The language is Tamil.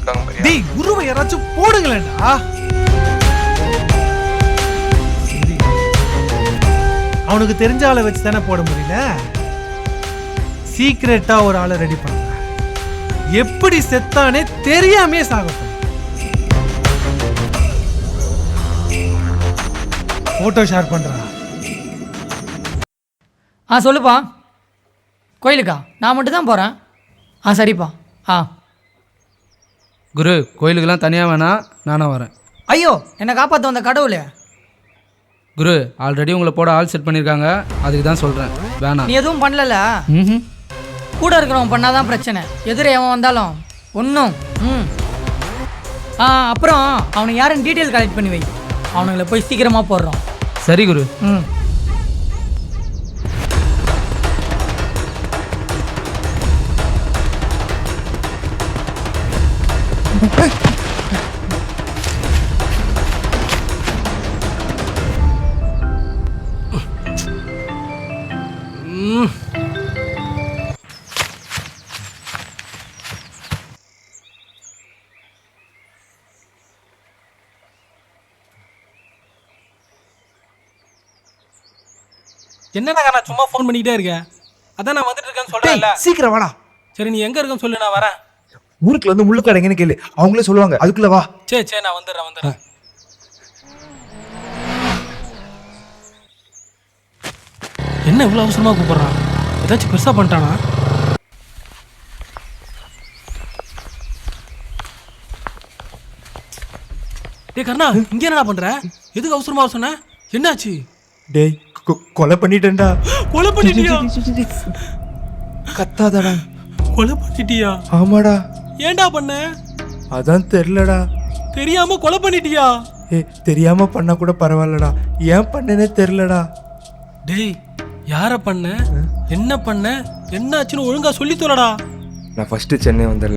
இருக்காங்க பையா. டேய் உருவ யாராச்சும் போடுங்களேடா. சரி அவனுக்கு தெரிஞ்ச ஆளை வச்சு தானே போட முடியல. சீக்கிரட்டா ஒரு ஆளை ரெடி பண்ண, எப்படி செத்தானே தெரியாமே சாகட்டும். போட்டோ ஷேர் பண்றா. சொல்லுப்பா. கோயிலுக்கா? நான் மட்டும் தான் போகிறேன். சரிப்பா. குரு, கோயிலுக்கெல்லாம் தனியாக வேணாம், நானும் வரேன். ஐயோ, என்னை காப்பாற்ற வந்த கடவுளே. குரு, ஆல்ரெடி உங்களை போட ஆள் செட் பண்ணியிருக்காங்க, அதுக்கு தான் சொல்கிறேன், வேணாம். நீ எதுவும் பண்ணல. கூட இருக்கிறவன் பண்ணாதான் பிரச்சனை. எதிர எவன் வந்தாலும் ஒன்றும். அப்புறம் அவனுக்கு யாருன்னு டீட்டெயில் கலெக்ட் பண்ணி வை. அவனுங்களை போய் சீக்கிரமாக போடுறோம். சரி குரு. என்னடா நான் சும்மா ஃபோன் பண்ணிக்கிட்டே இருக்கேன். அதான் நான் வந்துட்டு இருக்கேன்னு சொல்றேன்ல. சீக்கிரம் வாடா. சரி நீ எங்க இருக்கன்னு சொல்லு, நான் வரேன். ஊருக்குள்ள வந்து முள்ளு கடைங்கன்னு கேளு, அவங்களே சொல்லுவாங்க. அதுக்குள்ள வா. சரி நான் வந்துடுறேன். என்ன இவ்வளவு அவசரமா கூப்பிடுறான்? ஏதாச்சும் பெருசா பண்ணிட்டானா? டேய் கர்ணா, இங்க என்னடா பண்ற? எதுக்கு அவசரமா சொன்ன? என்னாச்சு? டேய் கொலை பண்ணிட்டேன்டா. கொலை பண்ணிட்டியா? கத்தாதடா. கொலை பண்ணிட்டியா? ஆமாடா. ஏன்டா பண்ண? அதான் தெரியலடா. தெரியாம கொலை பண்ணிட்டியா? தெரியாம பண்ணா கூட பரவாயில்லடா, ஏன் பண்ணனே தெரியலடா. டேய் யார பண்ண, என்ன பண்ண, என்னாச்சுன்னு ஒழுங்கா சொல்லி தோலடா. நான் ஃபர்ஸ்ட் சென்னை வந்துடல.